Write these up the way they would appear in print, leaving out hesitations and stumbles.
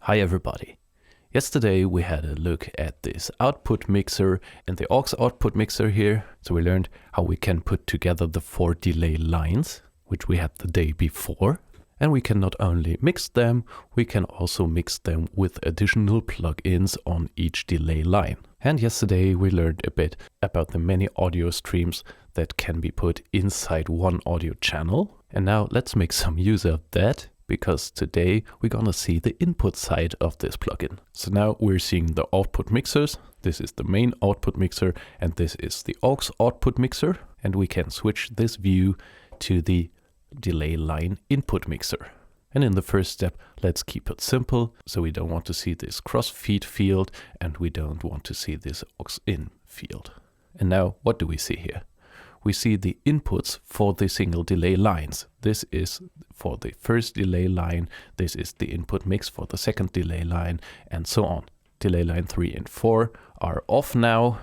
Hi everybody. Yesterday we had a look at this output mixer and the aux output mixer here. So we learned how we can put together the 4 delay lines, which we had the day before. And we can not only mix them, we can also mix them with additional plugins on each delay line. And yesterday we learned a bit about the many audio streams that can be put inside one audio channel. And now let's make some use of that, because today we're gonna see the input side of this plugin. So now we're seeing the output mixers. This is the main output mixer and this is the aux output mixer. And we can switch this view to the delay line input mixer. And in the first step, let's keep it simple. So we don't want to see this crossfeed field and we don't want to see this aux in field. And now what do we see here? We see the inputs for the single delay lines. This is for the first delay line. This is the input mix for the second delay line and so on. Delay line 3 and 4 are off now.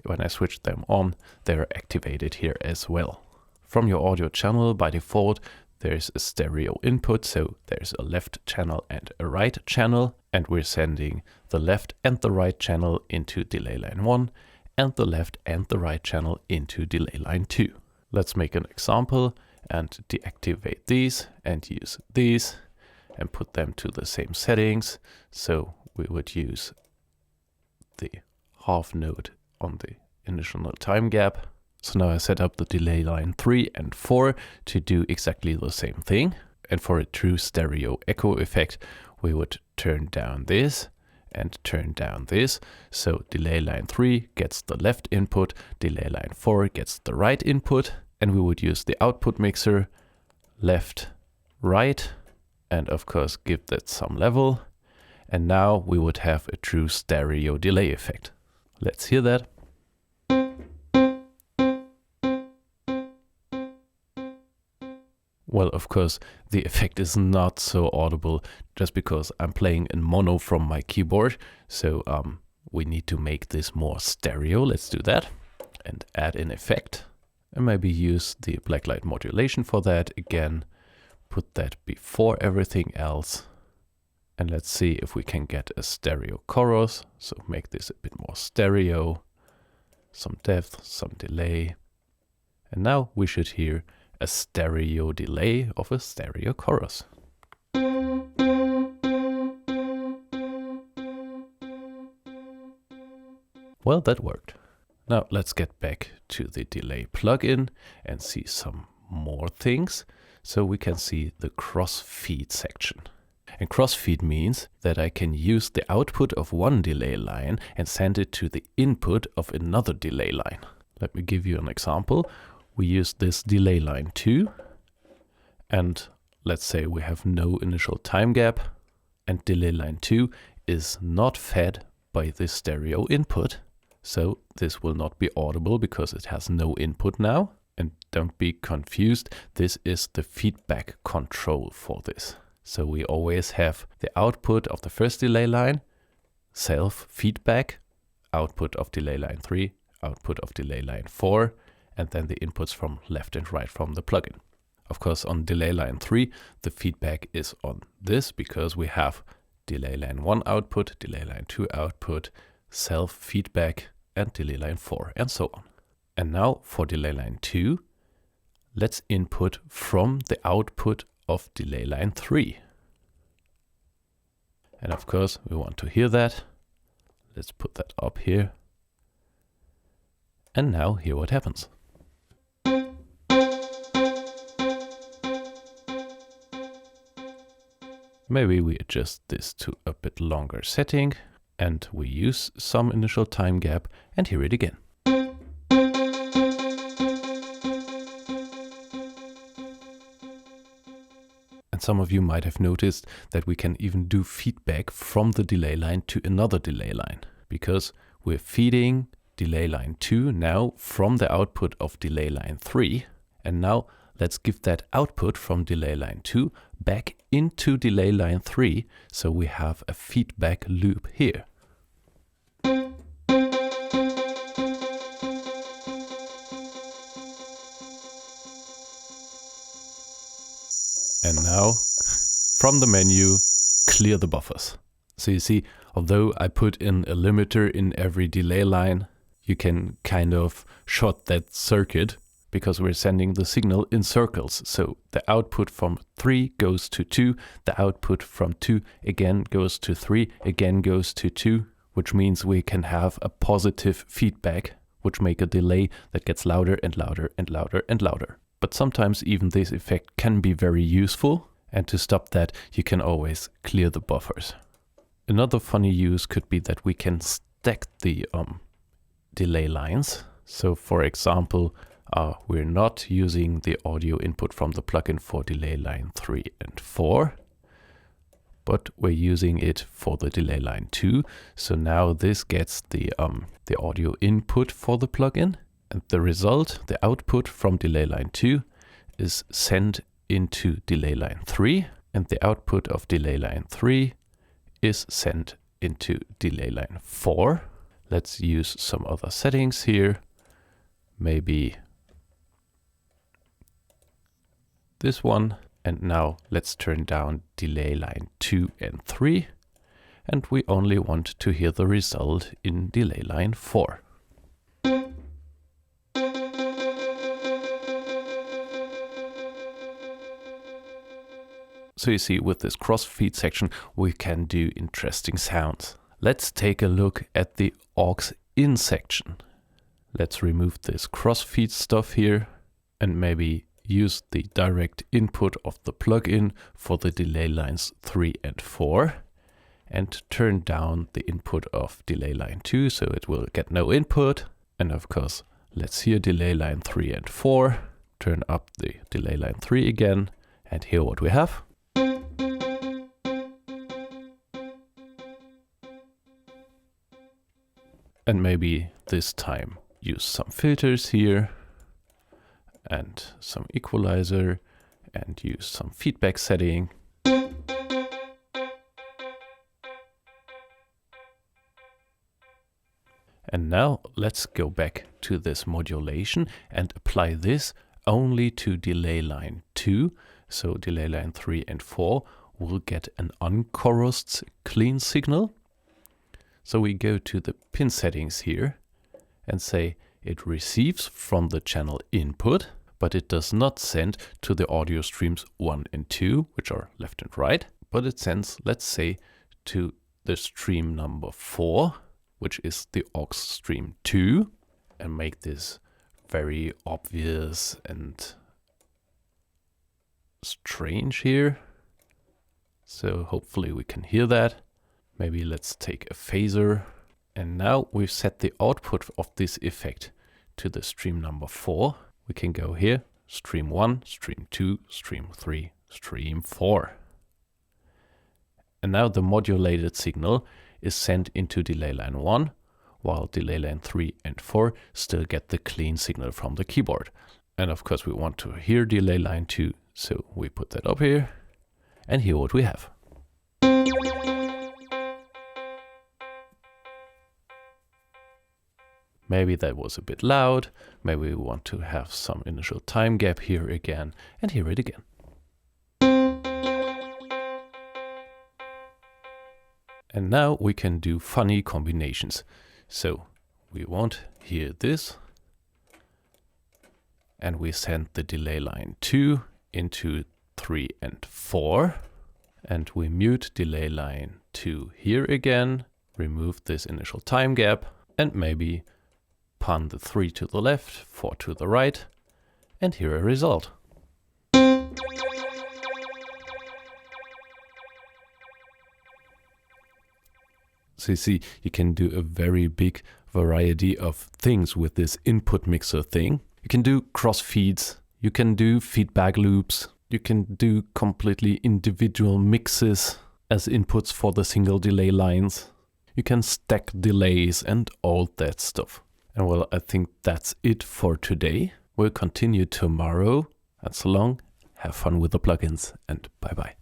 When I switch them on, they're activated here as well. From your audio channel, by default, there's a stereo input. So there's a left channel and a right channel. And we're sending the left and the right channel into delay line 1. And the left and the right channel into delay line 2. Let's make an example and deactivate these and use these and put them to the same settings. So we would use the half note on the initial time gap. So now I set up the delay line 3 and 4 to do exactly the same thing. And for a true stereo echo effect, we would turn down this and turn down this. So delay line 3 gets the left input, delay line 4 gets the right input, and we would use the output mixer left, right, and of course give that some level. And now we would have a true stereo delay effect. Let's hear that. Well, of course, the effect is not so audible just because I'm playing in mono from my keyboard. So we need to make this more stereo. Let's do that and add an effect and maybe use the blacklight modulation for that. Again, put that before everything else. And let's see if we can get a stereo chorus. So make this a bit more stereo, some depth, some delay. And now we should hear a stereo delay of a stereo chorus. Well, that worked. Now let's get back to the delay plugin and see some more things. So we can see the crossfeed section. And crossfeed means that I can use the output of one delay line and send it to the input of another delay line. Let me give you an example. We use this delay line 2, and let's say we have no initial time gap, and delay line 2 is not fed by this stereo input. So this will not be audible because it has no input now. And don't be confused, this is the feedback control for this. So we always have the output of the first delay line, self feedback, output of delay line 3, output of delay line 4, and then the inputs from left and right from the plugin. Of course, on delay line 3, the feedback is on this because we have delay line 1 output, delay line 2 output, self feedback, and delay line 4, and so on. And now for delay line 2, let's input from the output of delay line 3. And of course, we want to hear that. Let's put that up here. And now hear what happens. Maybe we adjust this to a bit longer setting and we use some initial time gap and hear it again. And some of you might have noticed that we can even do feedback from the delay line to another delay line, because we're feeding delay line 2 now from the output of delay line 3. And now let's give that output from delay line 2 back into delay line 3, so we have a feedback loop here. And now from the menu, clear the buffers. So you see, although I put in a limiter in every delay line, you can kind of short that circuit because we're sending the signal in circles. So the output from 3 goes to 2, the output from 2 again goes to 3, again goes to 2, which means we can have a positive feedback, which make a delay that gets louder and louder and louder and louder. But sometimes even this effect can be very useful, and to stop that, you can always clear the buffers. Another funny use could be that we can stack the delay lines. So for example, we're not using the audio input from the plugin for delay line 3 and 4, but we're using it for the delay line 2. So now this gets the audio input for the plugin, and the result, the output from delay line 2 is sent into delay line 3, and the output of delay line 3 is sent into delay line 4. Let's use some other settings here. Maybe this one. And now let's turn down delay line 2 and 3. And we only want to hear the result in delay line 4. So you see, with this crossfeed section, we can do interesting sounds. Let's take a look at the aux in section. Let's remove this crossfeed stuff here and maybe use the direct input of the plugin for the delay lines 3 and 4 and turn down the input of delay line 2 so it will get no input. And of course, let's hear delay line 3 and 4, turn up the delay line 3 again and hear what we have. And maybe this time use some filters here and some equalizer and use some feedback setting. And now let's go back to this modulation and apply this only to delay line 2. So delay line 3 and 4 will get an unchorused clean signal. So we go to the pin settings here and say it receives from the channel input, but it does not send to the audio streams 1 and 2, which are left and right, but it sends, let's say, to the stream number 4, which is the aux stream 2, and make this very obvious and strange here. So hopefully we can hear that. Maybe let's take a phaser. And now we've set the output of this effect to the stream number 4. We can go here, stream 1, stream 2, stream 3, stream 4. And now the modulated signal is sent into delay line 1, while delay line 3 and 4 still get the clean signal from the keyboard. And of course we want to hear delay line 2, so we put that up here and hear what we have. Maybe that was a bit loud. Maybe we want to have some initial time gap here again and hear it again. And now we can do funny combinations. So we won't hear this. And we send the delay line 2 into 3 and 4. And we mute delay line 2 here again. Remove this initial time gap and maybe pan the 3 to the left, 4 to the right, and hear a result. So you see, you can do a very big variety of things with this input mixer thing. You can do crossfeeds, you can do feedback loops, you can do completely individual mixes as inputs for the single delay lines. You can stack delays and all that stuff. And well, I think that's it for today. We'll continue tomorrow. And so long, have fun with the plugins and bye bye.